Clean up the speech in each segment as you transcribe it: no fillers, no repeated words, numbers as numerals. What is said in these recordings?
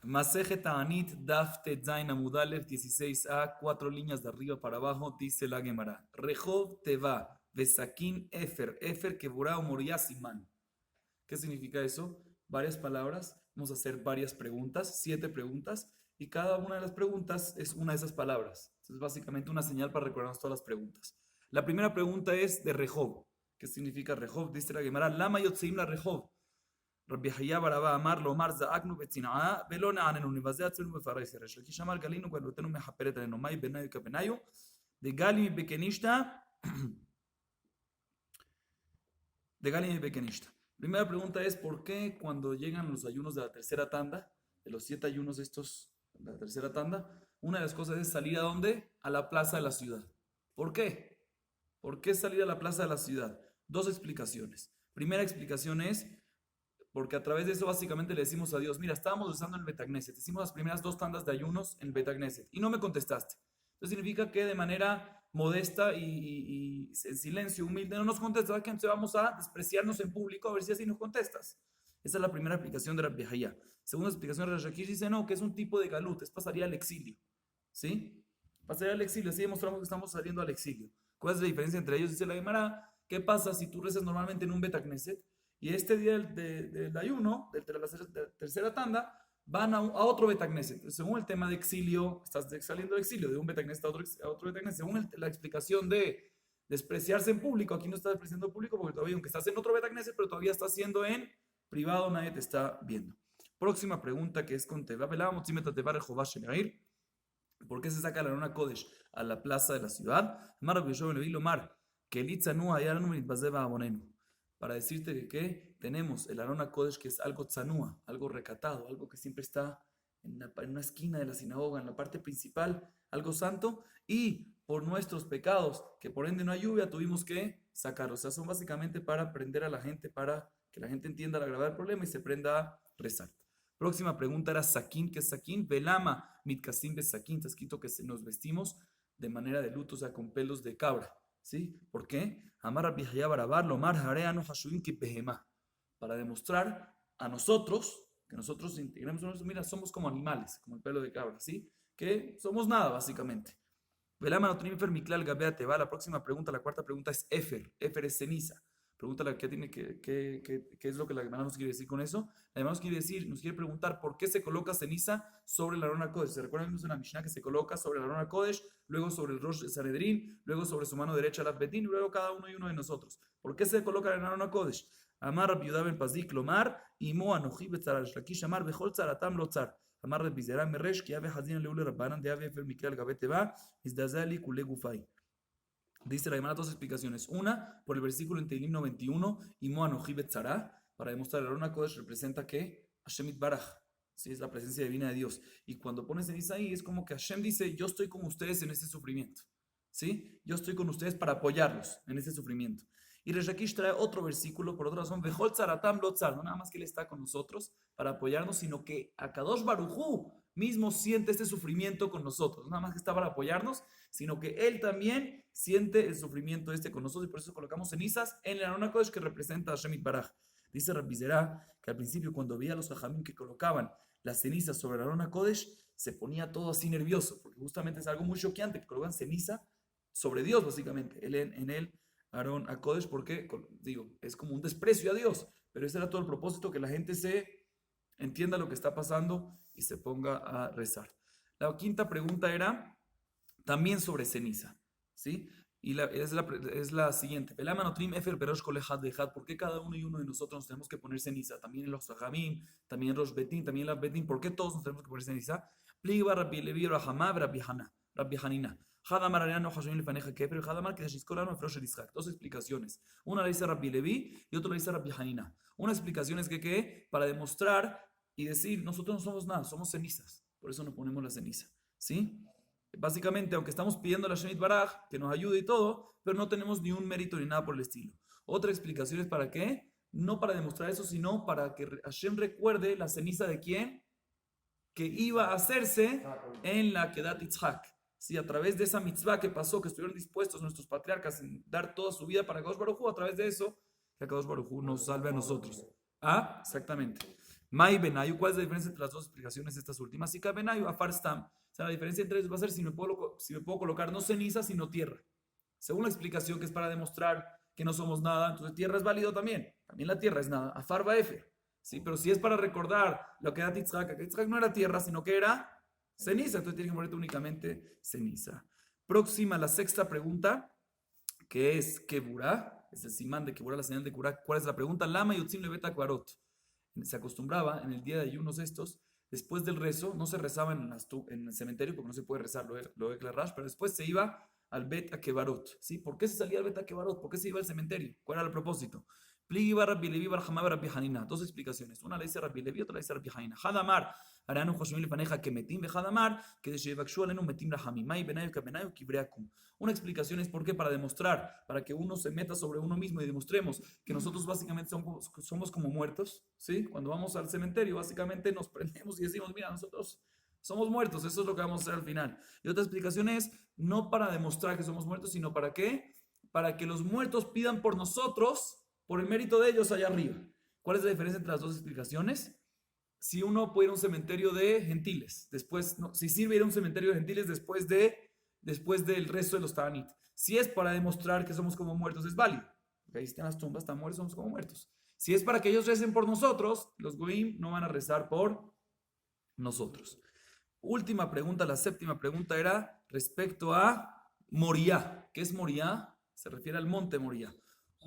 Maseje Ta'anit, Daf Tetzain Amudalev 16a, 4 líneas de arriba para abajo, dice la Gemara. Rehov Teva, Besakin Efer, Efer Keburah Moriah Siman. ¿Qué significa eso? Varias palabras. Vamos a hacer varias preguntas, 7 preguntas, y cada una de las preguntas es una de esas palabras. Es básicamente una señal para recordarnos todas las preguntas. La primera pregunta es de Rehov. ¿Qué significa Rehov? Dice la Gemara, Lama Yotzeim la Rehov. רבי חייא בר אבא אמר לומר זעקנו בצנעה ולא נעננו נבזה עצמנו בפרס ירש לקיש אמר גלינו גלותנו מחפרת עלינו מאי בניו כבניו דגלי מבקנישתא דגלי מבקנישתא. Primera pregunta es ¿por qué cuando llegan los ayunos de la tercera tanda, de los 7 ayunos estos de la tercera tanda, una de las cosas es salir a dónde? A la plaza de la ciudad. ¿Por qué? ¿Por qué salir a la plaza de la ciudad? Dos explicaciones. Primera explicación es porque a través de eso básicamente le decimos a Dios, mira, estábamos rezando en el Betagneset, hicimos las primeras 2 tandas de ayunos en el Betagneset y no me contestaste. Eso significa que de manera modesta y en silencio, humilde, no nos contestas, que entonces vamos a despreciarnos en público a ver si así nos contestas. Esa es la primera explicación de Rabbi Hayá. Segunda explicación de Resh Lakish dice, no, que es un tipo de galut, es pasaría al exilio. ¿Sí? Pasaría al exilio, así demostramos que estamos saliendo al exilio. ¿Cuál es la diferencia entre ellos? Dice la Gemara, ¿qué pasa si tú rezas normalmente en un Betagneset? Y este día del ayuno, de la tercera tanda, van a otro Betagneset. Según el tema de exilio, estás saliendo del exilio, de un Betagneset a otro Betagneset. Según la explicación de despreciarse en público, aquí no estás despreciando en público porque todavía, aunque estás en otro Betagneset, pero todavía estás haciendo en privado, nadie te está viendo. Próxima pregunta que es con Teva. ¿Por qué se saca la Arona Kodesh a la plaza de la ciudad? Para decirte que tenemos el Arona Kodesh, que es algo tzanúa, algo recatado, algo que siempre está en una esquina de la sinagoga, en la parte principal, algo santo, y por nuestros pecados, que por ende no hay lluvia, tuvimos que sacarlo. O sea, son básicamente para aprender a la gente, para que la gente entienda la gravedad del problema y se aprenda a rezar. Próxima pregunta era Sakin, ¿qué es Sakin? Velama, mitkasim besakin, está escrito que nos vestimos de manera de luto, o sea, con pelos de cabra. ¿Sí? ¿Por qué? Para demostrar a nosotros, que nosotros integremos, mira, somos como animales, como el pelo de cabra, ¿sí? Que somos nada, básicamente. La próxima pregunta, la cuarta pregunta es Efer. Efer es ceniza. Pregúntale qué es lo que la Gemara nos quiere decir con eso. La Gemara nos quiere preguntar por qué se coloca ceniza sobre la Arona Kodesh. ¿Se recuerdan en la Mishnah que se coloca sobre la Arona Kodesh, luego sobre el Rosh Sanedrín, luego sobre su mano derecha el Betín y luego cada uno y uno de nosotros? ¿Por qué se coloca en la Arona Kodesh? Amar Rabbi Yehuda ben Pazik lomar imo anochi betzar Resh Lakish amar bechol tzaratam lo tzar. Amar Rabbi Zera meresh ki ave hazin leule rabbanan de ave efer mikra al gabete va izdazali kule gufay. Dice la Gemara 2 explicaciones. Una, por el versículo en Tehilim 91, Imo Anoji Betzara, para demostrar que el Arona Kodesh representa que Hashem Itbaraj, ¿sí? Es la presencia divina de Dios. Y cuando pones ceniza ahí, es como que Hashem dice, yo estoy con ustedes en este sufrimiento. ¿Sí? Yo estoy con ustedes para apoyarlos en este sufrimiento. Y Resh Lakish trae otro versículo, por otra razón, Bechol Tzaratam Lo Tzar, no nada más que Él está con nosotros para apoyarnos, sino que Akadosh Baruj Hu mismo siente este sufrimiento con nosotros, no nada más que está para apoyarnos, sino que Él también siente el sufrimiento con nosotros y por eso colocamos cenizas en el Arona Kodesh que representa a Hashem Itbaraj. Dice Rabbi Zera que al principio cuando veía a los jajamim que colocaban las cenizas sobre el Arona Kodesh, se ponía todo así nervioso, porque justamente es algo muy choqueante que colocan ceniza sobre Dios básicamente, en el Arona Kodesh, porque digo, es como un desprecio a Dios, pero ese era todo el propósito, que la gente se entienda lo que está pasando y se ponga a rezar. La quinta pregunta era también sobre ceniza, ¿sí? Y es la siguiente. ¿Por qué cada uno y uno de nosotros nos tenemos que poner ceniza? También en los Sajamim, también en los Betín, también en la Betín. ¿Por qué todos nos tenemos que poner ceniza? Pliga Rabbi Levi Rahamab Rabbi Hanina. Dos explicaciones. Una la dice Rabbi Levi y otra la dice Rabbi Hanina. Una explicación es que para demostrar y decir, nosotros no somos nada, somos cenizas. Por eso nos ponemos la ceniza, ¿sí? Básicamente, aunque estamos pidiendo a la Hashem Itbaraj que nos ayude y todo, pero no tenemos ni un mérito ni nada por el estilo. Otra explicación es para qué, no para demostrar eso, sino para que Hashem recuerde la ceniza de quién, que iba a hacerse en la Kedat Yitzhak. Sí, a través de esa mitzvah que pasó, que estuvieron dispuestos nuestros patriarcas en dar toda su vida para Kadosh Baruj Hu, a través de eso, que Kadosh Baruj Hu nos salve a nosotros. Ah, exactamente. Mai Benayu, ¿cuál es la diferencia entre las dos explicaciones estas últimas? Sika Benayu, Afar Stam. O sea, la diferencia entre ellos va a ser si me puedo colocar no ceniza, sino tierra. Según la explicación que es para demostrar que no somos nada, entonces tierra es válido también. También la tierra es nada. Afar va Efer. ¿Sí? Pero si es para recordar lo que era Titzhak, que Titzhak no era tierra, sino que era ceniza, entonces tienes que ponerte únicamente ceniza. Próxima, la sexta pregunta, que es Keburá, es el simán de Keburá, la señal de Keburá. ¿Cuál es la pregunta? Lama Yutzim Lebeta Kvarot. Se acostumbraba en el día de ayunos estos, después del rezo, no se rezaba en el cementerio porque no se puede rezar, lo de Klarash, pero después se iba al Bet Akebarot. ¿Sí? ¿Por qué se salía al Bet Akebarot? ¿Por qué se iba al cementerio? ¿Cuál era el propósito? Dos explicaciones. Una la dice Rabbi Levi, otra la dice Rabbi Hanina. Hadamar, Aranu Joshua Lefaneja que metim, Hadamar, que de Shevakshu Alenu metim Rahamim, Mai Benayu Kabenayu Kibreakum. Una explicación es por qué, para demostrar, para que uno se meta sobre uno mismo y demostremos que nosotros básicamente somos como muertos, ¿sí? Cuando vamos al cementerio, básicamente nos prendemos y decimos, mira, nosotros somos muertos, eso es lo que vamos a hacer al final. Y otra explicación es, no para demostrar que somos muertos, sino para qué, para que los muertos pidan por nosotros, por el mérito de ellos allá arriba. ¿Cuál es la diferencia entre las dos explicaciones? Si uno puede ir a un cementerio de gentiles, después, no, si sirve ir a un cementerio de gentiles después del resto de los Tanit. Si es para demostrar que somos como muertos, es válido. Porque ahí están las tumbas, están muertos, somos como muertos. Si es para que ellos recen por nosotros, los Goim no van a rezar por nosotros. Última pregunta, la séptima pregunta era respecto a Moriah. ¿Qué es Moriah? Se refiere al monte Moriah.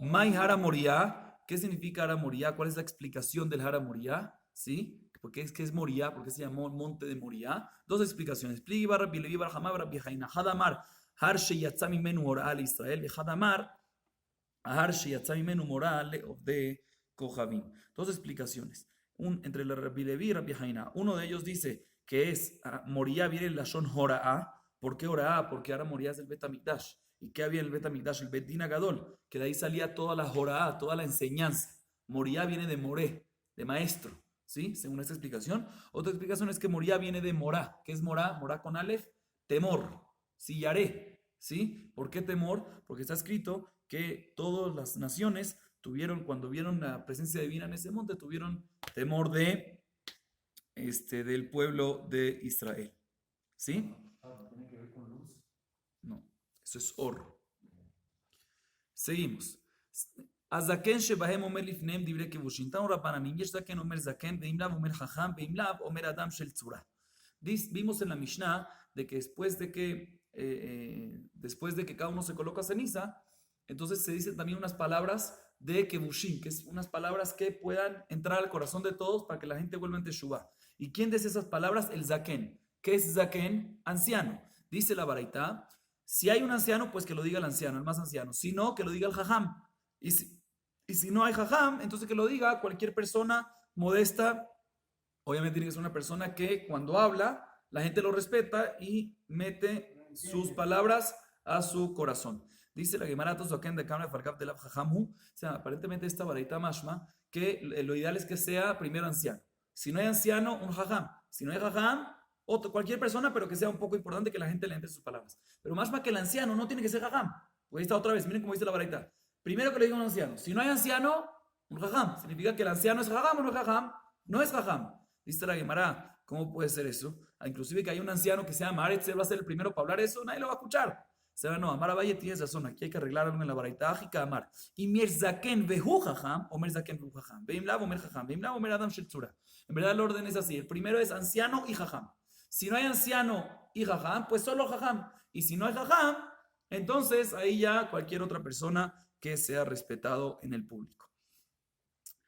Mai Hara Moriah. ¿Qué significa Hara Moriah? ¿Cuál es la explicación del Hara Moriah? ¿Sí? ¿Qué es Moriah? ¿Por qué se llamó monte de Moriah? Dos explicaciones. Pligi bar Rabbi Levi bar Hamab Rabbi Haina. Hadamar Har sheyatzah mimenu morah al Israel. Hadamar Har sheyatzah mimenu morah de Kohavim. Dos explicaciones. Entre la Rabbi Levi y Rabbi Haina. Uno de ellos dice que es Moriah viene el Lashon Hora'a. ¿Por qué Hora'a? Porque ahora Moriah es el Bet HaMikdash. ¿Y qué había en el Bet HaMikdash? El Bet Din Agadol, que de ahí salía toda la Hora'a, toda la enseñanza. Moriah viene de Moré, de maestro, ¿sí? Según esta explicación. Otra explicación es que Moriah viene de Morá. ¿Qué es Morá? Morá con Aleph, temor, sillaré, ¿sí? ¿Por qué temor? Porque está escrito que todas las naciones tuvieron, cuando vieron la presencia divina en ese monte, tuvieron temor del pueblo de Israel, ¿sí? ¿Tiene que ver con luz? No, eso es Or. Seguimos. Azaken shebahem omer lifneem dibre kevushin. Tan rabananim yesh zaken omer zaken veimlav omer chacham veimlav omer adam shel tzura. Vimos en la Mishnah de que después de que cada uno se coloca ceniza, entonces se dicen también unas palabras de kevushin, que es unas palabras que puedan entrar al corazón de todos para que la gente vuelva en Teshuvah. ¿Y quién dice esas palabras? El zaken. ¿Qué es zaken? Anciano. Dice la Baraitá, si hay un anciano, pues que lo diga el anciano, el más anciano. Si no, que lo diga el jajam. Y si no hay jajam, entonces que lo diga cualquier persona modesta. Obviamente tiene que ser una persona que cuando habla, la gente lo respeta y mete sus palabras a su corazón. Dice la Gemara Tozoken de Kamra Farkaf de la Jajamu. O sea, aparentemente esta Baraitá mashma, que lo ideal es que sea primero anciano. Si no hay anciano, un jajam. Si no hay jajam, cualquier persona, pero que sea un poco importante que la gente le entre sus palabras. Pero más que el anciano no tiene que ser jajam. Porque ahí está otra vez, miren cómo dice la Baraitá. Primero que le diga a un anciano. Si no hay anciano, un jajam. Significa que el anciano es jajam o no es jajam. No es jajam. Dice la Gemara, ¿cómo puede ser eso? Inclusive que hay un anciano que se llama Aretz, él va a ser el primero para hablar eso, nadie lo va a escuchar. Se va, no, Amar Abaye tienes razón, aquí hay que arreglar algo en la Baraitá, Ajika Amar. Y Mir Zaken Behu Jajam, o Mer Zaken Behu Jajam. Beimlav o Mer Jajam. Beimlav o Mer Adam Shel Tzura. En verdad el orden es así. El primero es anciano y jajam. Si no hay anciano y jajam, pues solo jajam. Y si no hay jajam, entonces ahí ya cualquier otra persona que sea respetado en el público.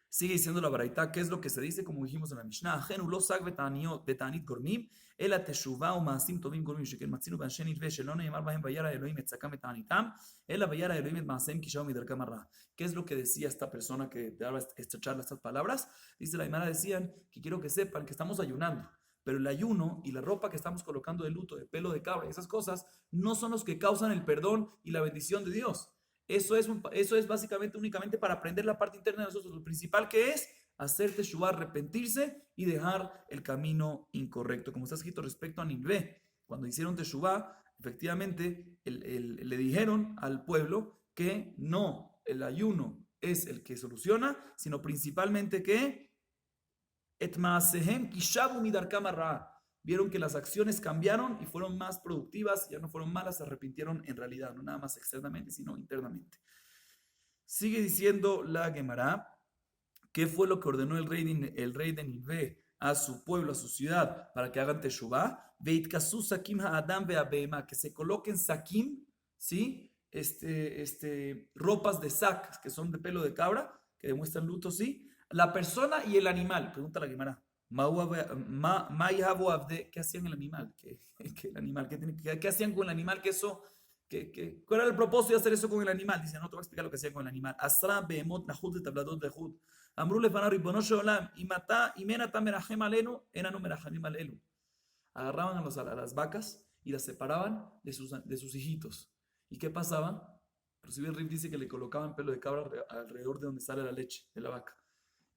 Sigue diciendo la Baraitá, ¿qué es lo que se dice? Como dijimos en la Mishnah, Gen ulo sag betanit gormim, ela teshuvah o maasim tovim gormim, shekel matzinu b'anshe nitve shelo ne'emar bahem vayara Elohim et tzakam betanitam, ela vayara Elohim et maasem kishav miderkam arra. ¿Qué es lo que decía esta persona que te daba esta charla, estas palabras? Dice la Gemara, decían que quiero que sepan que estamos ayunando, pero el ayuno y la ropa que estamos colocando de luto, de pelo de cabra, esas cosas, no son los que causan el perdón y la bendición de Dios. Eso es básicamente únicamente para aprender la parte interna de nosotros. Lo principal que es hacer teshuvah, arrepentirse y dejar el camino incorrecto. Como está escrito respecto a Ninvé, cuando hicieron teshuvah, efectivamente le dijeron al pueblo que no, el ayuno es el que soluciona, sino principalmente que Et maasehem kishabu midarkam harra. Vieron que las acciones cambiaron y fueron más productivas, ya no fueron malas, se arrepintieron en realidad, no nada más externamente, sino internamente. Sigue diciendo la Gemara, ¿qué fue lo que ordenó el rey de Nínive a su pueblo, a su ciudad, para que hagan teshuvah? Veitkasu sakim ha'adam ve'abehema, que se coloquen sakim, ¿sí? Ropas de sac, que son de pelo de cabra, que demuestran luto, ¿sí? La persona y el animal, pregunta la Gemara. ¿Qué hacían el animal? El animal? ¿Qué hacían con el animal? ¿Cuál era el propósito de hacer eso con el animal? Dice, no te voy a explicar lo que hacían con el animal. Asra, behemot, nahut, de tabladot, de hud. Amru lefanav ribono shel olam, imen ata merachem alenu, enanu merachamim alelu. Agarraban a las vacas y las separaban de sus hijitos. ¿Y qué pasaba? Inclusive el Rif dice que le colocaban pelo de cabra alrededor de donde sale la leche de la vaca.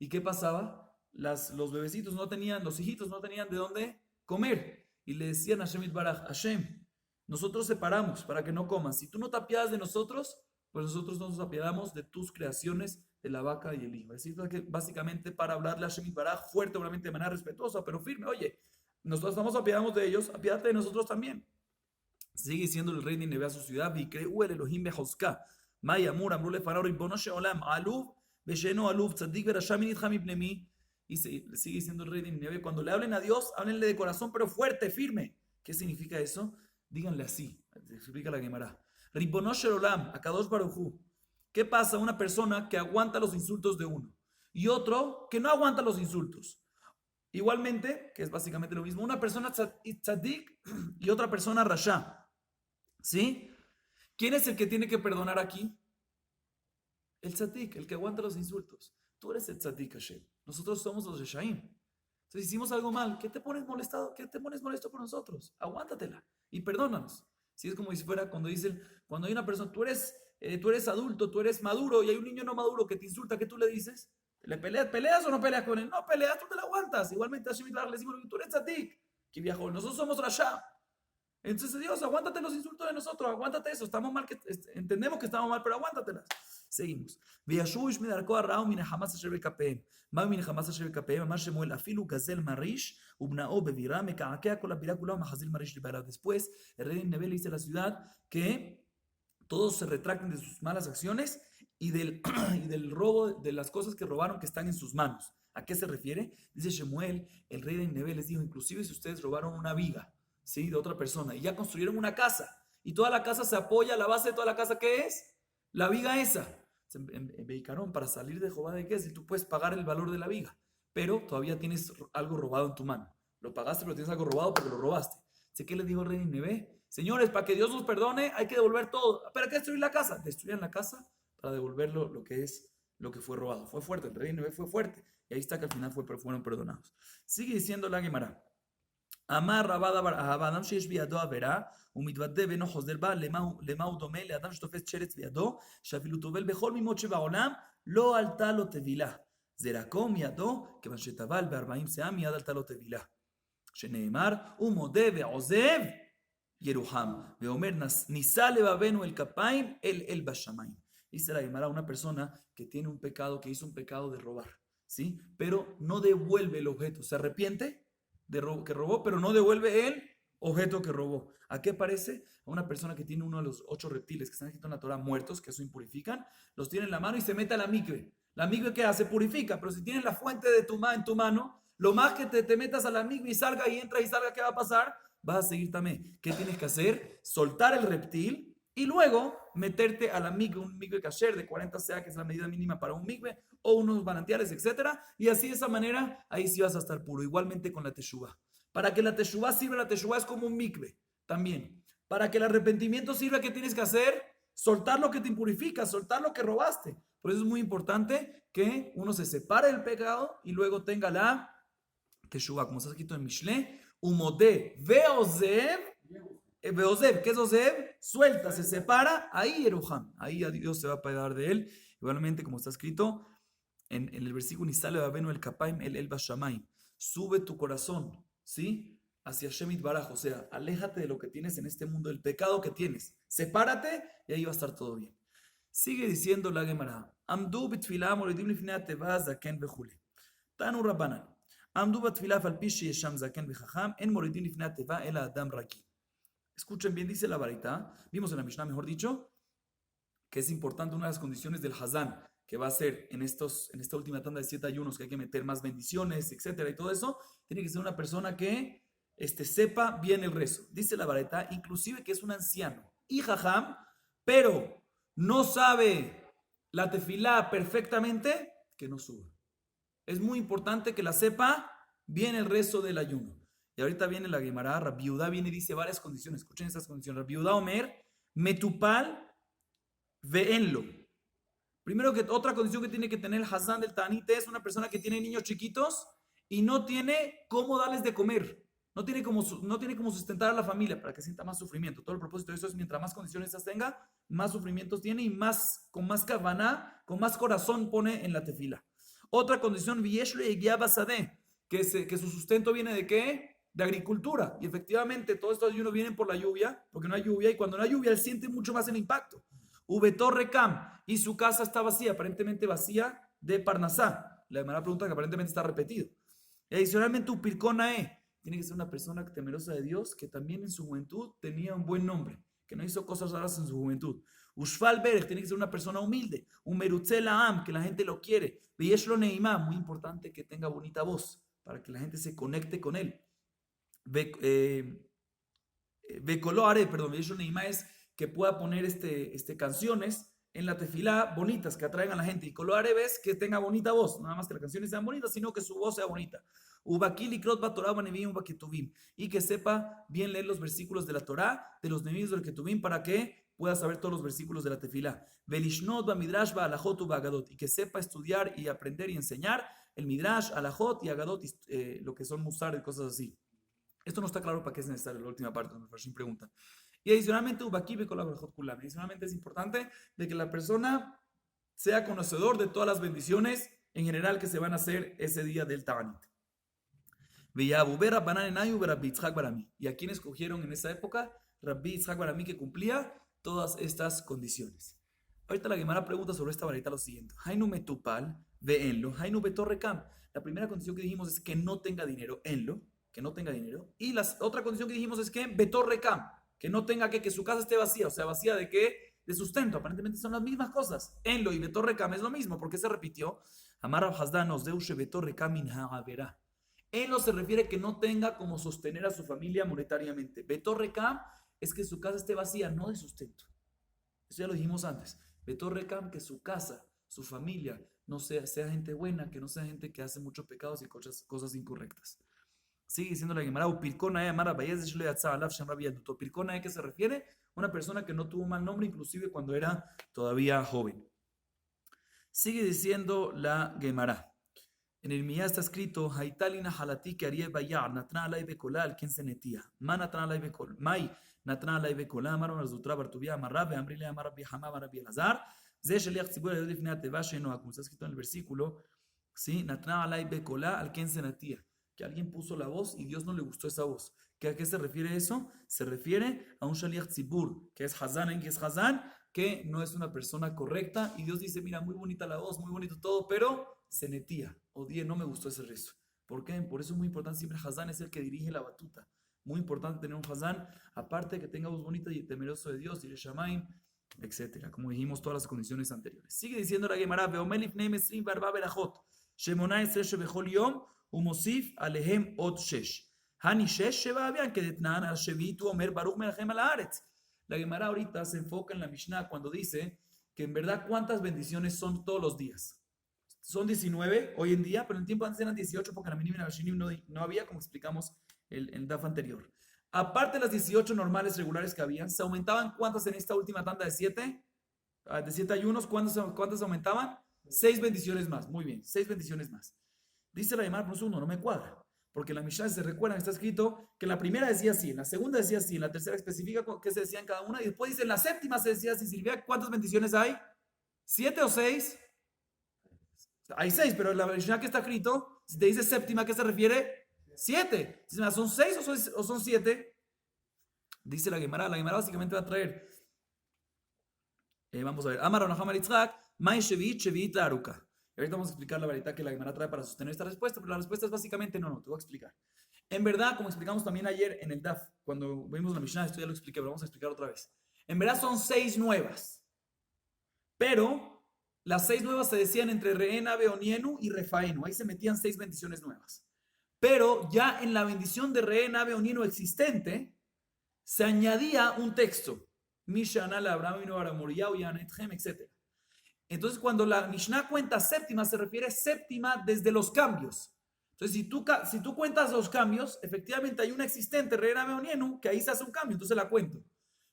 ¿Y qué pasaba? Los bebecitos los hijitos no tenían de dónde comer. Y le decían a Hashem Itbaraj, Hashem, nosotros separamos para que no coman. Si tú no te apiadas de nosotros, pues nosotros nos apiadamos de tus creaciones, de la vaca y el hijo. Es decir, que básicamente para hablarle a Hashem Itbaraj fuerte, obviamente de manera respetuosa, pero firme. Oye, nosotros estamos apiadamos de ellos, apiádate de nosotros también. Sigue siendo el rey de Nínive a su ciudad. Vikreu el Elohim behoska. Mayamur amru lefanau ribono shel olam. Aluv besheno aluv tzadik verasha minitcha mipnei mi. Y sigue siendo el rey de Nínive. Cuando le hablen a Dios, háblenle de corazón, pero fuerte, firme. ¿Qué significa eso? Díganle así. Explica la Gemara. Ribono shel olam, Akadosh Baruj Hu. ¿Qué pasa? Una persona que aguanta los insultos de uno y otro que no aguanta los insultos. Igualmente, que es básicamente lo mismo, una persona tzadik y otra persona rasha. ¿Sí? ¿Quién es el que tiene que perdonar aquí? El tzadik, el que aguanta los insultos. Tú eres el tzadik, Hashem. Nosotros somos los reshaim. Entonces hicimos algo mal. ¿Qué te pones molestado? ¿Qué te pones molesto por nosotros? Aguántatela y perdónanos. Si es como si fuera cuando dicen, cuando hay una persona, tú eres adulto, tú eres maduro y hay un niño no maduro que te insulta, ¿qué tú le dices? ¿Le peleas o no peleas con él? No peleas, tú te la aguantas. Igualmente a Hashem le decimos, tú eres tzadik, que viajó. Nosotros somos rasha. Entonces Dios, aguántate los insultos de nosotros, aguántate eso, estamos mal, entendemos que estamos mal, pero aguántatelas. Seguimos. Viashuish midarko arrao min hamas asher bekapeim. Ma min hamas asher bekapeim, amar Shemuel afilu gazel marish, ubnao bevira, meka'akea kol abira kula, mahazil marish libera. Después, el rey de Nínive le dice a la ciudad que todos se retracten de sus malas acciones y del robo, de las cosas que robaron que están en sus manos. ¿A qué se refiere? Dice Shemuel, el rey de Nínive les dijo, inclusive si ustedes robaron una viga, ¿sí? De otra persona, y ya construyeron una casa, y toda la casa se apoya, la base de toda la casa, ¿qué es? La viga esa. En Beicarón, para salir de Jehová de qué, si tú puedes pagar el valor de la viga, pero todavía tienes algo robado en tu mano. Lo pagaste, pero tienes algo robado porque lo robaste. ¿Sé qué le dijo el rey de Nínive? Señores, para que Dios nos perdone, hay que devolver todo. ¿Para qué destruir la casa? Destruyan la casa para devolverlo lo que fue robado. Fue fuerte, el rey de Nínive fue fuerte. Y ahí está que al final fueron perdonados. Sigue diciendo la Gemara. אמר האדם שיש בידו עבירה, הוא מתוודה ואינו חוזר בה, למה הוא דומה? לאדם שתופס שרץ בידו, שאפילו טובל בכל מימות שבעולם, לא עלתה לו טבילה. זרקו מידו, כיוון שטבל ב40 שאה, מיד עלתה לו טבילה. שנאמר, הוא מודה ועוזב ירוחם, ואומר, נישא לבבנו אל כפיים, אל בשמיים. Dice la Gemara, una persona que tiene un pecado, que hizo un pecado de robar, ¿sí? Pero no devuelve el objeto, se arrepiente que robó, pero no devuelve el objeto que robó. ¿A qué parece? A una persona que tiene uno de los 8 reptiles que están escritos en la Torah muertos, que eso impurifican, los tiene en la mano y se mete a la mikve. La mikve, ¿qué hace? Purifica, pero si tienes la fuente de en tu mano, lo más que te metas a la mikve y salga y entra y salga, ¿qué va a pasar? Vas a seguir también. ¿Qué tienes que hacer? Soltar el reptil y luego meterte a la mikve, un mikve kasher de 40 sea, que es la medida mínima para un mikve, o unos manantiales, etcétera, y así de esa manera, ahí sí vas a estar puro. Igualmente con la teshuvah. Para que la teshuvah sirva, la teshuvah es como un mikve, también. Para que el arrepentimiento sirva, ¿qué tienes que hacer? Soltar lo que te impurifica, soltar lo que robaste. Por eso es muy importante que uno se separe del pecado y luego tenga la teshuvah, como está escrito en Mishle, umodé veozev. Beozev, ¿qué es Ozev? Suelta, se separa, ahí Eruham, ahí a Dios se va a pagar de él. Igualmente, como está escrito en el versículo, Nisale Babenu el Kapaim el Bashamayim, sube tu corazón, ¿sí? Hacia Shemit Baraj, o sea, aléjate de lo que tienes en este mundo, del pecado que tienes, sepárate y ahí va a estar todo bien. Sigue diciendo la Gemara, Amdu bitfilah moridim lifnei ateva zaken vechule. Tanu Rabbanan. Amdu בתפילה אף על פי שישם זקן וחכם, אין מורידים לפני התיבה אלא אדם רגיל. Escuchen bien, dice la Baraita, vimos en la Mishnah, mejor dicho, que es importante una de las condiciones del Hazán, que va a ser en esta última tanda de 7 ayunos, que hay que meter más bendiciones, etcétera, y todo eso, tiene que ser una persona que sepa bien el rezo. Dice la Baraita, inclusive que es un anciano y jajam, pero no sabe la tefilá perfectamente, que no suba. Es muy importante que la sepa bien el rezo del ayuno. Y ahorita viene la Gemara, Rabbi Yehuda viene y dice varias condiciones. Escuchen estas condiciones. Rabbi Yehuda Omer, metupal veenlo. Primero que otra condición que tiene que tener el Hazán del Tanit es una persona que tiene niños chiquitos y no tiene cómo darles de comer. No tiene como sustentar a la familia para que sienta más sufrimiento. Todo el propósito de eso es mientras más condiciones esas tenga, más sufrimientos tiene y con más kavaná, con más corazón pone en la tefila. Otra condición, que su sustento viene de ¿qué? De agricultura. Y efectivamente todos estos ayunos vienen por la lluvia, porque no hay lluvia, y cuando no hay lluvia él siente mucho más el impacto. Torre Cam, y su casa está vacía, aparentemente vacía de Parnasá. La demanda pregunta que aparentemente está repetido. Y adicionalmente Upirconae, tiene que ser una persona temerosa de Dios, que también en su juventud tenía un buen nombre, que no hizo cosas raras en su juventud. Ushfal Berech, tiene que ser una persona humilde. Umerutzel Am, que la gente lo quiere. Veyeshlo Neimá, muy importante que tenga bonita voz, para que la gente se conecte con él. Vekoloare, perdón, Veyeshlo Neimá es que pueda poner canciones en la tefilá bonitas, que atraigan a la gente. Y Koloare es que tenga bonita voz, nada más que las canciones sean bonitas, sino que su voz sea bonita. Y que sepa bien leer los versículos de la Torá, de los Nevi'im del Ketuvim, para que pueda saber todos los versículos de la tefilá. Y que sepa estudiar y aprender y enseñar el midrash, alajot y agadot, lo que son musar y cosas así. Esto no está claro para qué es necesario, la última parte, nos preguntan. Y adicionalmente, adicionalmente es importante de que la persona sea conocedor de todas las bendiciones en general que se van a hacer ese día del Ta'anit. ¿Y a quién escogieron en esa época? Rabbi Yitzhak Barami, que cumplía todas estas condiciones. Ahorita la Gemara pregunta sobre esta varita lo siguiente. Hainu metupal, veenlo, hainu betorrekam. La primera condición que dijimos es que no tenga dinero, enlo, que no tenga dinero. Y la otra condición que dijimos es que betorrekam, que no tenga que su casa esté vacía. O sea, vacía de qué? De sustento. Aparentemente son las mismas cosas. Enlo y betorrekam es lo mismo. ¿Por qué se repitió? Amar Rav Hasdan nos deushe betorrekam min ha'avera. Enlo se refiere que no tenga como sostener a su familia monetariamente. Betorrekam es que su casa esté vacía, no de sustento. Eso ya lo dijimos antes. Betorrekam, que su casa, su familia, no sea gente buena, que no sea gente que hace muchos pecados y cosas incorrectas. Sigue diciendo la Gemara, Upirconae amar abayez shlo yatsa alav shem rabbi yaduto. Upirconae, ¿qué se refiere? Una persona que no tuvo mal nombre, inclusive cuando era todavía joven. Sigue diciendo la Gemara. En el Miyá está escrito, Haitalina halati que haría bayar, natna alay bekola al quien se netía. Ma natna alay bekol, mai natna alay bekola, amaron al zutra bartubia, amarrabe, ambrile amarrabi hamam, amarrabi elazar. Ze sheliach tzibur el define ateva sheno akum. Está escrito en el versículo, sí, natna alay bekola al quien se netía. Que alguien puso la voz y Dios no le gustó esa voz. ¿A qué se refiere eso? Se refiere a un shaliach tzibur, que es Hazán, que es Hazán, que no es una persona correcta. Y Dios dice, mira, muy bonita la voz, muy bonito todo, pero se netía. Odié, no me gustó ese rezo. ¿Por qué? Por eso es muy importante, siempre Hazán es el que dirige la batuta. Muy importante tener un Hazán, aparte de que tenga voz bonita y temeroso de Dios, y el Shamaim, etc. Como dijimos, todas las condiciones anteriores. Sigue diciendo la Gemara, Veomelif Neimesrim Barba Berajot, Shemona Esreshe Bechol Yom, Umosif Alehem Od Shesh. Hani Shesh Sheba Avian, que detnan al Shevitu Omer Baruch Melachem al Haaretz. La Gemara ahorita se enfoca en la Mishnah cuando dice que en verdad cuántas bendiciones son todos los días. Son 19 hoy en día, pero en el tiempo antes eran 18 porque en la Minim y la Shinim no había, como explicamos el DAF anterior. Aparte de las 18 normales regulares que habían, ¿se aumentaban cuántas en esta última tanda de 7? De 7 ayunos, ¿cuántas aumentaban? 6 bendiciones más. Muy bien, 6 bendiciones más. Dice la Gemara, por uno, no me cuadra. Porque en la Mishnah se recuerdan, está escrito que en la primera decía así, en la segunda decía así, en la tercera especifica qué se decía en cada una, y después dice en la séptima se decía así. Silvia, ¿cuántas bendiciones hay? ¿7 o 6? Hay 6, pero en la Mishnah que está escrito, si te dice séptima, ¿a qué se refiere? 7. ¿Son 6 o son 7? Dice la Gemara básicamente va a traer. Vamos a ver. Amar Rahamar Yitzhak, Mai Shevit Shevit la Aruka. Y ahorita vamos a explicar la verdad que la Gemara trae para sostener esta respuesta, pero la respuesta es básicamente no, te voy a explicar. En verdad, como explicamos también ayer en el DAF, cuando vimos la Mishnah, esto ya lo expliqué, pero vamos a explicar otra vez. En verdad son 6 nuevas, pero las 6 nuevas se decían entre Reena, Beonienu y Refaenu. Ahí se metían 6 bendiciones nuevas. Pero ya en la bendición de Reena, Beonienu existente, se añadía un texto. Mishana, Abraham, Moriau, Yanethem, etc. Entonces, cuando la Mishnah cuenta séptima, se refiere séptima desde los cambios. Entonces, si tú cuentas los cambios, efectivamente hay una existente, Reena Meonienu, que ahí se hace un cambio, entonces la cuento.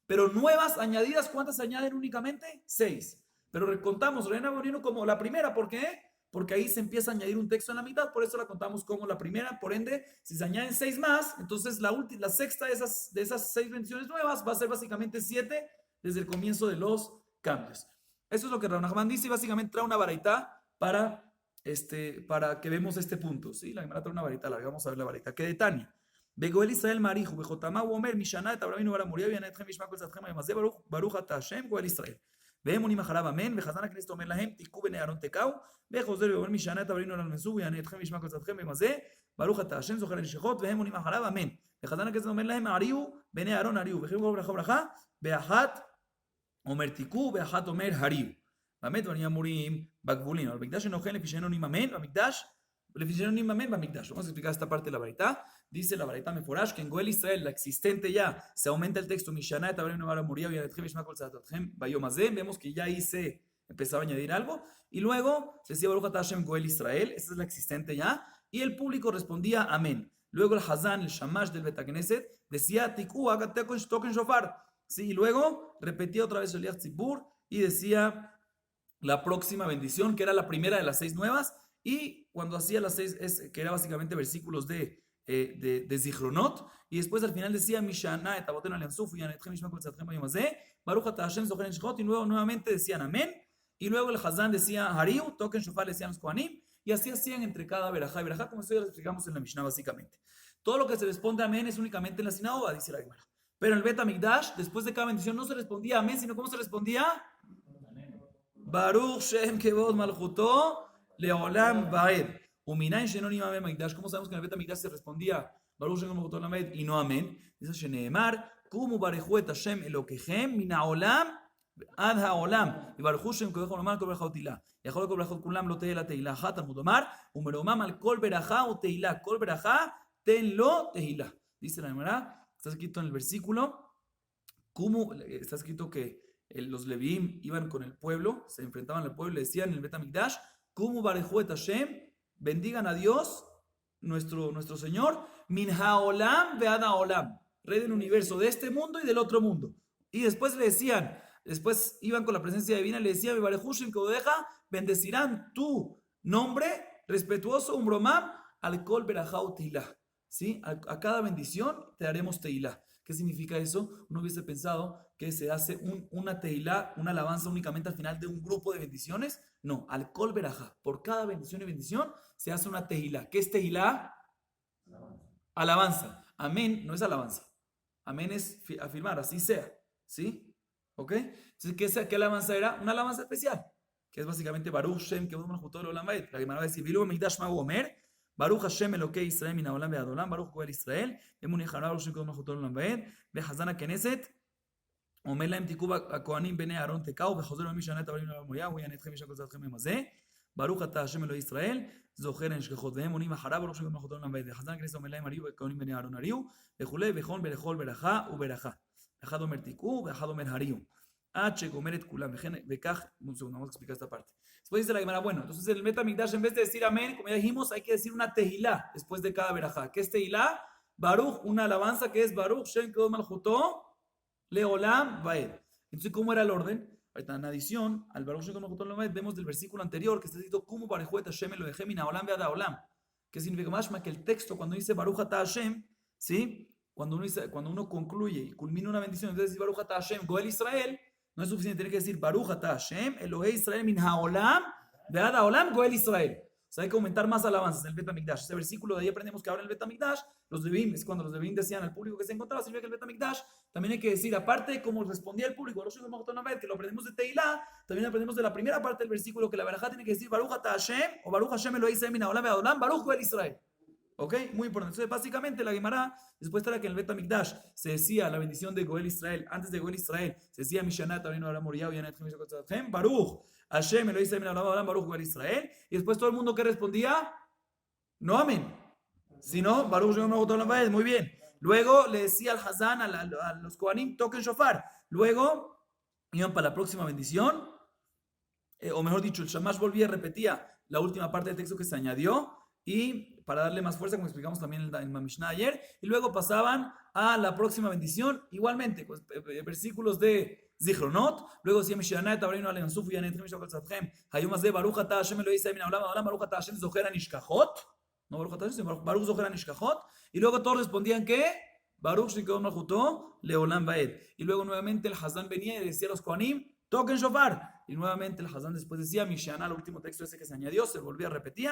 Pero nuevas añadidas, ¿cuántas se añaden únicamente? 6. Pero recontamos Reena Meonienu como la primera, ¿por qué? Porque ahí se empieza a añadir un texto en la mitad, por eso la contamos como la primera. Por ende, si se añaden 6 más, entonces la sexta de esas 6 bendiciones nuevas va a ser básicamente 7 desde el comienzo de los cambios. Eso es lo que Rav Nachman dice y básicamente trae una baraita para que vemos este punto. ¿Sí? La Gemara trae una varita larga. Vamos a ver la varita. Que de Tania. Begoel Israel Marihu, Bejotama Omer, Mishana, Tabrabinu Baramuria, Vianetchem, Mishmakol Zatchem, Ayamazé, Baruch Ata Hashem, Goel Israel. Vehemunim Acharab, Amen, Vejazana Knesset Omer Lahem, Tiku Bene Aaron Tekau, Bejoser Omer, Mishana, Tabrabinu Baramusu, Vianetchem, Mishmakol Zatchem, Ayamazé, Baruch Ata Hashem, Zohar El Shechot, Vehemunim Acharab, Amen. Vejazana Knesset Omer Lahem, Ariu, Bene Aaron, Ariu, Vejim Gol Bracha Bracha, Beachat Omer Tiku, Beachat Omer Hariu. באמת ואני אמורים בגבולים, אבל במקדש אינו כן לפי שאינו נממן, לפי שאינו נממן במקדש. Vamos a explicar esta parte de la varita. Dice la varita meforash que en Goel Israel, la existente ya, se aumenta el texto Mishana, Etabrem Nevara Moria, Vianetchem, Ishma Kol Tzadotchem, Bayom Hazeh. Vemos que ya ahí se empezaba a añadir algo. Y luego se decía Baruch Ata Hashem Goel Israel, esta es la existente ya. Y el público respondía amén. Luego el Hazán, el Shamash del Betagneset, decía Tiku, toquen shofar. Sí, y luego repetía otra vez el Eliach Tzibur y decía la próxima bendición, que era la primera de las 6 nuevas, y cuando hacía las 6, que era básicamente versículos de Zichronot, y después al final decía Mishana, Etabotenu Alianzuf, Yanetchem, Mishmakol Tzadchem, Bayomazé, Baruch Ata Hashem, Zohar El Shechot, y luego nuevamente decían amén, y luego el Hazán decía Hariu, toquen shofar, decían los Kohanim, y así hacían entre cada verajá y verajá, como esto ya lo explicamos en la Mishnah básicamente. Todo lo que se responde amén es únicamente en la sinagoga, dice la Gemara. Pero en el Bet Hamikdash, después de cada bendición, no se respondía amén, sino ¿cómo se respondía? Baruch Shem Kevod Malchuto Leolam Vaed. Uminain Shenonim Amén Mikdash. ¿Cómo sabemos que en el Bet Hamikdash se respondía Baruch Shem Kevod Malchuto Leolam Vaed y no amén? Dice Sheneemar, Kumu Barechu et Hashem Elokechem Min Haolam Ad Haolam. Y Baruch Shem Kevod Malchuto Leolam Kol Berachot Yachol Kol Berachot Kulam Lo Tehila Tehila Hat Talmud Omar Umeromam Al Kol Berachá O Tehila Kol Berachá Ten Lo Tehila. Dice la Gemara, está escrito en el versículo, Kumu, está escrito que los Leviim iban con el pueblo, se enfrentaban al pueblo y le decían en el Bet Hamikdash, Kumu Barechu et Hashem, bendigan a Dios, nuestro Señor, Min Haolam Ve'ad Haolam, Rey del universo, de este mundo y del otro mundo. Y después le decían, después iban con la presencia divina y le decían, Barechu Shem Kevodeja, bendecirán tu nombre respetuoso, Umbromam, al Kol Berachá Tehilá. ¿Sí? A cada bendición te daremos Tehilá. ¿Qué significa eso? Uno hubiese pensado que se hace una teilá, una alabanza únicamente al final de un grupo de bendiciones. No, al kol berajá. Por cada bendición y bendición se hace una teilá. ¿Qué es teilá? Alabanza. Amén no es alabanza. Amén es afirmar, así sea. ¿Sí? ¿Ok? Entonces, ¿qué alabanza era? Una alabanza especial, que es básicamente Baruch Shem Kevod Malchuto Leolam Vaed. La Gemara va a decir, Vilu Mikdash Ma'u Omer, Baruch Hashem Elokei Israel Min Haolam Ve'ad Olam, Baruch Goel Israel, Emuni Harab Baruch Shem Kevod Malchuto Leolam Vaed, Behazana Knesset, Omer Lahem Tiku HaKohanim Bnei Aaron Tekau, Bechozer Mishanet Tabrabinu Baramuria, Vianetchem Mishmakol Tzadchem Bayomazé, Baruch Ata Hashem Eloi Israel, Zocher El Shechot, Vehemunim Harab Baruch Shem Kevod Malchuto Leolam Vaed, Behazana Knesset Omer Lahem Ariu, HaKohanim Bnei Aaron Ariu, Bechulei, Bechon, Berechol, Berachá, Uberachá, Bechad Omer Tiku, Bechad Omer Hariu. H, Gomeret Kulam, Bekaj, un segundo, vamos a explicar esta parte. Después dice la Gemara, bueno, entonces en el Bet Hamikdash, en vez de decir amén, como ya dijimos, hay que decir una tehilá después de cada verajá. ¿Qué es tehilá? Baruch, una alabanza que es Baruch Shem Kevod Malchuto Leolam Vaed. Entonces, ¿cómo era el orden? Ahorita en adición al Baruch Shem Kevod Malchuto Leolam Vaed, vemos del versículo anterior que está escrito Kumu Barechu et Hashem Elohechem Min Haolam Ve'ad Haolam. ¿Qué significa mashma? Que el texto cuando dice Baruch Ata Hashem, ¿sí? Cuando uno concluye y culmina una bendición, entonces dice Baruch Ata Hashem Goel Israel, no es suficiente, tiene que decir Baruch Ata Hashem Elohei Israel Min Haolam Ve'ad Haolam Goel Israel. sea, hay que aumentar más alabanzas en el Bet HaMikdash. Ese versículo de ahí aprendemos que ahora en el Bet HaMikdash, los Levim, es cuando los Levim decían al público que se encontraba, sirve que el Bet HaMikdash, también hay que decir, aparte de cómo respondía el público, que lo aprendemos de Teilá, también aprendemos de la primera parte del versículo que la verajá tiene que decir, Baruch ata Hashem, o Baruch Hashem Elohim Min haolam ve'ad olam, Baruch Hu el Israel. ¿Ok? Muy importante. Entonces, básicamente, la Gemara, después de que en el Bet HaMikdash se decía la bendición de Goel Israel, antes de Goel Israel, se decía Mishanat, Abinu Aram Moriah, Yanet Chem, Baruch, Hashem, Elohim Min haolam ve'ad olam, Baruch Goel Israel. Y después todo el mundo que respondía, no amén. Sino, Baruch Shem Olam Vaed, muy bien. Luego le decía al Hazán, a los Kohanim, toquen shofar. Luego, iban para la próxima bendición, o mejor dicho, el Shamash volvía y repetía la última parte del texto que se añadió, y para darle más fuerza, como explicamos también en la Mishnah ayer, y luego pasaban a la próxima bendición, igualmente, pues, versículos de Zichronot, luego decía Mishanat, Abrinu Aleon Sufu, Yanet Trim Shokal Tzadchem, Hayumaz de Baruch Ata Hashem Elohim Min haolam ve'ad olam, Baruch Ata Hashem Zocher HaNishkachot, no Baruch Ata Hashem, Baruch Zocher HaNishkachot, y luego todos respondían que Baruch Shikon Malchuto Leolam Vaed, y luego nuevamente el Hazán venía y decía a los Kohanim, toquen shofar, y nuevamente el Hazán después decía Mishanah, el último texto ese que se añadió, se volvía a repetir.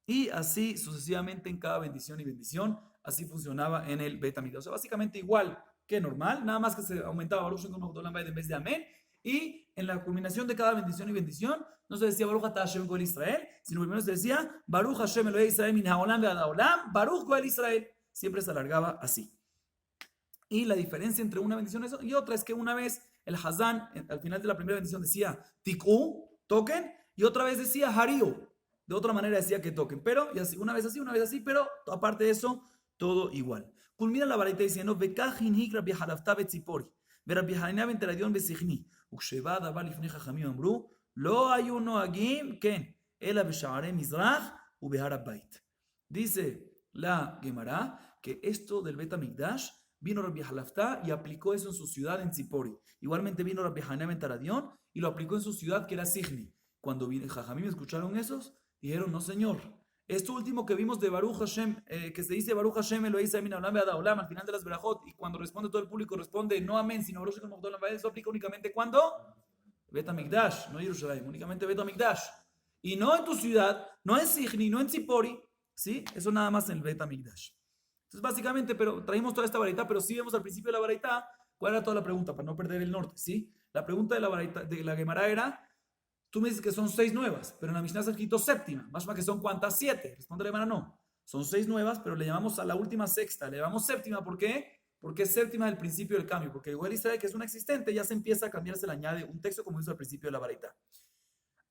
Y así sucesivamente en cada bendición y bendición, así funcionaba en el Bet HaMikdash. O sea, básicamente igual que normal, nada más que se aumentaba Baruch Shem Olam Vaed en vez de Amén. Y en la culminación de cada bendición y bendición, no se decía Baruch Ata Hashem Goel Israel, sino primero se decía Baruch Hashem Elohim Israel Min haolam ve'ad haolam, Baruch Goel Israel. Siempre se alargaba así. Y la diferencia entre una bendición y otra es que una vez el Hazán, al final de la primera bendición, decía Tikú, toquen, y otra vez decía Hariu. De otra manera decía que toquen, pero y así, una vez así, pero aparte de eso, todo igual. Culmina la baraita diciendo, Vekajin hik Rabbi Halafta betzipori, Rabbi Hanina ben Teradion besichni, uksheva davar lifnei chachamim amru, lo hayu noagim, ken, ela b'sha'arei mizrach ubehar habayit. Dice la Gemara que esto del Bet HaMikdash vino Rabbi Halafta y aplicó eso en su ciudad en Tzipori. Igualmente vino Rabbi Hanina ben Teradion y lo aplicó en su ciudad que era Sichni. Cuando Jajamim escucharon esos, dijeron, no señor, esto último que vimos de Baruch Hashem, que se dice Baruch Hashem Elohim Min haolam ve'ad haolam al final de las Berajot, y cuando responde todo el público responde no amén, sino Baruch Hashem Olam ve'ad, eso aplica únicamente cuando Bet HaMikdash, no Jerusalén, únicamente Bet HaMikdash. Y no en tu ciudad, no en Sichni, no en Tzipori, ¿sí? Eso nada más en el Bet HaMikdash. Entonces básicamente, pero traímos toda esta baraita, pero sí vemos al principio de la baraita cuál era toda la pregunta, para no perder el norte, ¿sí? La pregunta de la baraita, de la Gemara era, tú me dices que son 6 nuevas, pero en la Mishnah está escrito séptima. Más que son ¿cuántas? 7. Responde la Gemara, no. Son 6 nuevas, pero le llamamos a la última sexta. Le llamamos séptima, ¿por qué? Porque es séptima del principio del cambio. Porque igual Israel, que es una existente, ya se empieza a cambiar, se le añade un texto como hizo al principio de la baraita.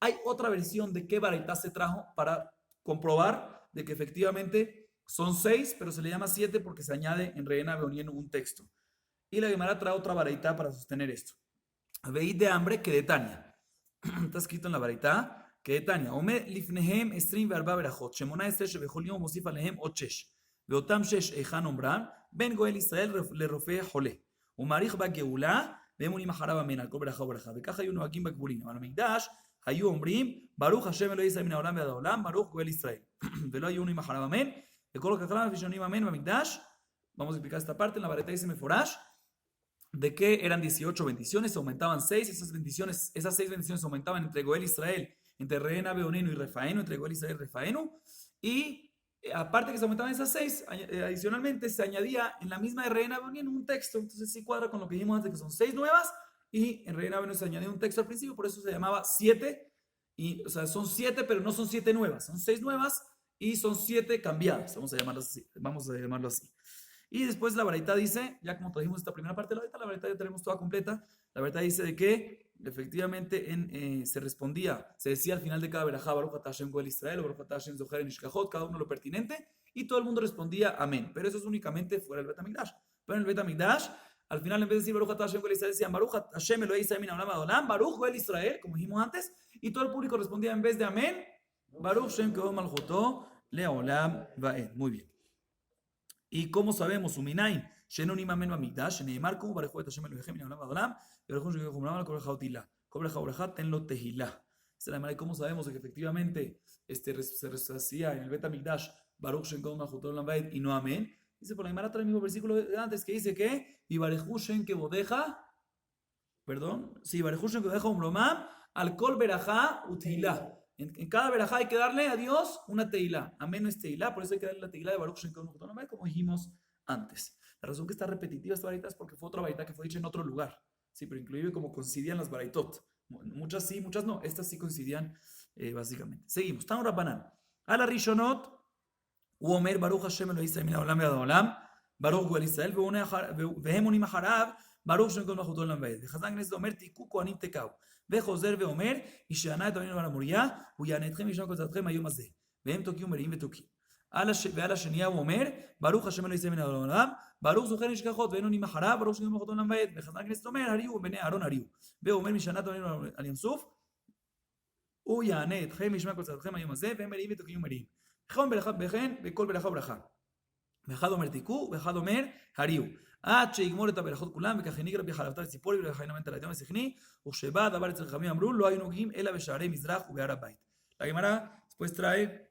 Hay otra versión de qué baraita se trajo para comprobar de que efectivamente son 6, pero se le llama 7 porque se añade en Reena Beonien un texto. Y la Gemara trae otra baraita para sostener esto. Veid de hambre que de Tania. Está escrito en la baraita que de Tania, Omer lifnehem estrim ve'arba berachot, shemona estre shebechol yom mosif alehem ot shesh, ve'otam shesh echan ombran, ben goel Israel lerofeh jole, umarich ba'geula, ve'emunim acharav amen, al kol beracha uberacha, וכך היו נוהגים בגבולים, אבל במקדש היו אומרים, ברוך השם אלוהי ישראל מן העולם ועד העולם, ברוך גואל ישראל, ולא היו אומרים אחריו אמן, וכל הכללה לפי שעונים אמן במקדש. Vamos a explicar esta parte, en la baraita dice Meforash, de que eran 18 bendiciones, se aumentaban 6, esas 6 bendiciones aumentaban entre Goel Israel, entre Reena Beonenu y Refaenu, entre Goel Israel y Refaenu, y aparte que se aumentaban esas 6, adicionalmente se añadía en la misma de Reena Beonenu un texto, entonces sí cuadra con lo que dijimos antes, que son 6 nuevas, y en Reena Beonenu se añadió un texto al principio, por eso se llamaba 7, y, o sea, son 7, pero no son 7 nuevas, son 6 nuevas, y son 7 cambiadas, vamos a llamarlo así. Y después la baraita dice, ya como trajimos esta primera parte de la baraita ya tenemos toda completa. La baraita dice de que efectivamente se respondía, se decía al final de cada verajá, Baruch Ata Hashem Goel Israel, o Baruch Ata Hashem Zocher HaNishkachot, cada uno lo pertinente, y todo el mundo respondía amén. Pero eso es únicamente fuera del Bet HaMikdash. Pero en el Bet HaMikdash, al final en vez de decir Baruch Ata Hashem Goel Israel, decían Baruch Hashem Elohim Israel Min haolam ve'ad olam, Baruch Goel Israel, como dijimos antes, y todo el público respondía en vez de amén, Baruch Shem Kevod Malchuto Leolam Vaed. Muy bien. ¿Y cómo sabemos? Uminain, Shenonim Amen Bamikdash, Neymar, como Baruch Hu Hashem Elohim Min haolam ve'ad olam, Baruch Hu Shem Kevod Malchuto Kol Bracha Utila, Kol Bracha Ubracha Tenlo Tehilá. Esa es la manera de cómo sabemos de que efectivamente se hacía en el Bet HaMikdash Baruch Shem Kevod Malchuto Leolam Vaed y no Amén. Dice por la Gemara trae el mismo versículo de antes que dice que y Baruch Shem Kevod Baruch Shem Kevod Umromam al Kol Bracha Utila. En cada verajá hay que darle a Dios una teilá. Amén no es teilá, por eso hay que darle la teilá de Baruch Shem Kevod Malchuto Olam Vaed, como dijimos antes. La razón que está repetitiva esta varita es porque fue otra varita que fue dicha en otro lugar. Sí, pero inclusive como coincidían las varaitot. Muchas sí, muchas no. Estas sí coincidían básicamente. Seguimos. Tan Rabbanan. A la Rishonot, Uomer Baruch Hashem Elohim Israel min haolam ve'ad haolam. Baruch Hu el Israel vehem onim acharav. Baruch Shem Kevod Malchuto Olam Vaed. וחז"ל כנסת אומר תיקו כהנים תקהו. וחוזר ואומר ישענה את עמנו ועל המוריה ויענה אתכם וישמע כל צעתכם היום הזה. והם תוקיעו מריעים ותוקיעים. ועל השנייה הוא אומר ברוך השם אלוהי ישראל מן העולם ברוך זוכר נשכחות ואין עונים אחריו ברוך שגם מלכות עולם ועד. וחז"ל הכנסת אומר הריעו בני אהרון הריעו. והוא אומר משענה את עמנו על ים סוף הוא יענה אתכם וישמע כל צעתכם היום הזה והם מריעים ותוקיעו מריעים. וכן בכל ברכה וברכה. ואחד אומר תיקו ואחד אומר הריעו. עד שיגמור את הברכות כולם, וכך הניג רבי חלפתא לציפורי ולחינמנטה לדיון הסכני, וכשבא הדבר אצל חכמים אמרו, לא היו נוגעים אלא בשערי מזרח ובהר הבית. La Gemara después trae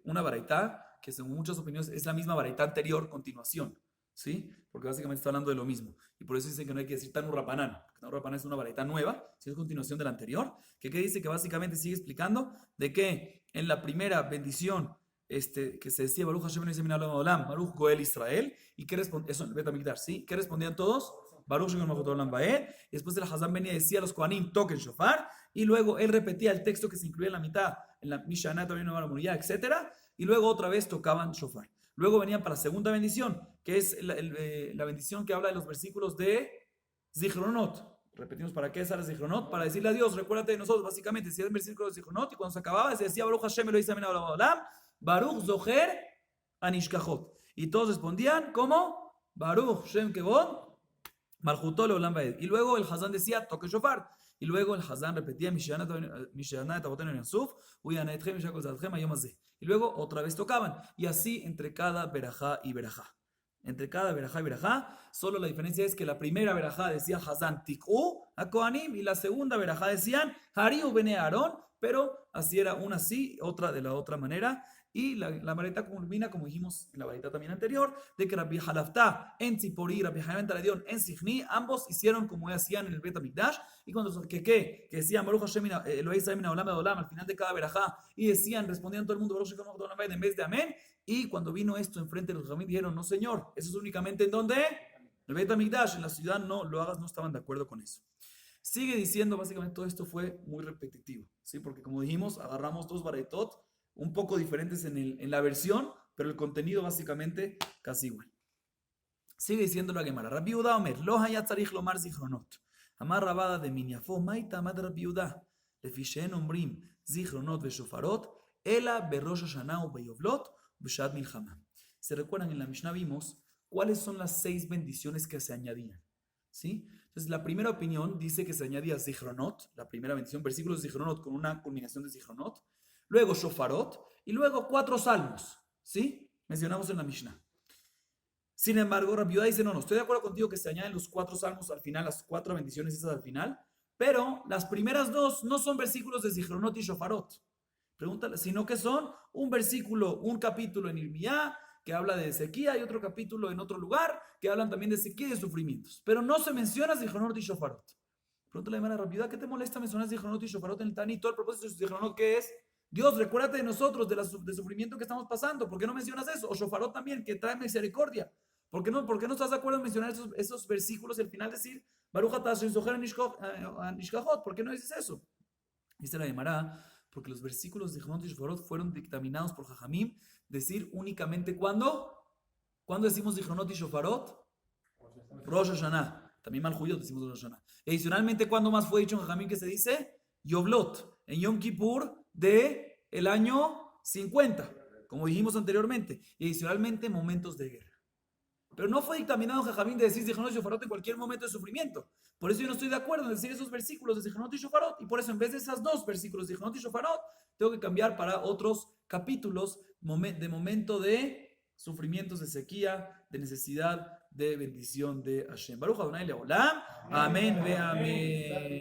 una baraitá, que según muchas opiniones es la misma baraitá anterior, continuación, ¿sí? Porque básicamente está hablando de lo mismo. Y por eso dicen que no hay que decir Tanu Rapanán. Tanu Rapanán es una baraitá nueva, si es continuación de la anterior, que dice que básicamente sigue explicando de que en la primera bendición que se decía Baruch Hashem Elohim Israel Olam, Baruch Goel Israel, y que respondían, eso en el Bet HaMikdash, ¿sí? ¿Qué respondían todos? Baruch Shem Malchuto Olam Vaed, y después el Hazán venía y decía a los Kohanim, toquen shofar, y luego él repetía el texto que se incluía en la mitad, en la Mishanah, también en la Muriyah, etc., y luego otra vez tocaban shofar. Luego venían para la segunda bendición, que es la bendición que habla de los versículos de Zichronot. Repetimos, ¿para qué es el Zichronot? Para decirle a Dios, recuérdate de nosotros, básicamente, si es el versículo de Zichronot, y cuando se acababa se decía Baruch Hashem Elohim Israel Olam, Baruch Zoher Anishkajot. Y todos respondían como Baruch Shem Kevod Malchuto Olam Vaed. Y luego el Hazán decía toque shofar. Y luego el Hazán repetía Mishanah et avotenu en Yasuf, Uyana etchem Mishakol Zadchem Hayom Hazeh. Y luego otra vez tocaban. Y así entre cada verajá y verajá. Entre cada verajá y verajá, solo la diferencia es que la primera verajá decía Hazán Tik'u a Kohanim y la segunda verajá decían Hariu bene Aarón, pero así era una así, otra de la otra manera. Y la varita culmina, como dijimos en la varita también anterior, de que Rabbi Halaftá en Tzipori, Rabbi Hanan Taradión en Sichni, ambos hicieron como hacían en el Bet HaMikdash. Y cuando que decían Baruch Hashem Elohim Israel min haolam ve'ad haolam al final de cada verajá, y decían, respondían todo el mundo Baruch Shem Malchuto Olam Vaed en vez de amén. Y cuando vino esto enfrente de los Jamín, dijeron, no señor, eso es únicamente en donde, en el Bet HaMikdash, en la ciudad no lo hagas, no estaban de acuerdo con eso. Sigue diciendo, básicamente todo esto fue muy repetitivo, ¿sí? Porque como dijimos, agarramos dos varaitot un poco diferentes en la versión, pero el contenido básicamente casi igual. Sigue diciendo la Gemara. Rabbi Yehuda Omer, lo hayat tzarich lomar zichronot. Amar Rabada de Minyafo, maita amad Rabbi Yehuda. Lefi she'en omrim zichronot veshofarot, ela berosh Hashanah u beyovlot b'shat milchama. Se recuerdan, en la Mishnah vimos cuáles son las 6 bendiciones que se añadían, ¿sí? Entonces la primera opinión dice que se añadía zichronot, la primera bendición, versículos de zichronot con una culminación de zichronot, luego shofarot, y luego 4 salmos, ¿sí? Mencionamos en la Mishnah. Sin embargo, Rabbi Yehuda dice, no, estoy de acuerdo contigo que se añaden los 4 salmos al final, las 4 bendiciones esas al final, pero las primeras 2 no son versículos de zichronot y shofarot, pregúntale, sino que son un versículo, un capítulo en Irmiyá, que habla de sequía, y otro capítulo en otro lugar, que hablan también de sequía y de sufrimientos, pero no se menciona zichronot y shofarot. Pregúntale a Rabbi Yehuda, ¿qué te molesta mencionar zichronot y shofarot en el Tani? Todo el propósito de zichronot, ¿qué es? Dios, recuérdate de nosotros, del sufrimiento que estamos pasando. ¿Por qué no mencionas eso? O shofarot también, que trae misericordia. ¿Por qué no estás de acuerdo en mencionar esos versículos y al final decir Baruch atah Hashem zocher anishkajot? ¿Por qué no dices eso? Dice la Gemara, porque los versículos de zichronot y shofarot fueron dictaminados por Jajamim decir únicamente ¿cuándo? ¿Cuándo decimos zichronot y shofarot? Rosh Hashanah. También Malchuyot decimos Rosh Hashanah. Y adicionalmente, ¿cuándo más fue dicho en Jajamim que se dice? Yovlot, en Yom Kippur de el año 50, como dijimos anteriormente, y adicionalmente momentos de guerra. Pero no fue dictaminado Jajamín de decir Zichronot y Shofarot en cualquier momento de sufrimiento. Por eso yo no estoy de acuerdo en decir esos versículos de Zichronot y Shofarot, y por eso en vez de esos 2 versículos de Zichronot y Shofarot, tengo que cambiar para otros capítulos de momento de sufrimientos, de sequía, de necesidad, de bendición de Hashem. Baruch Adonai Leolam. Amén ve amén.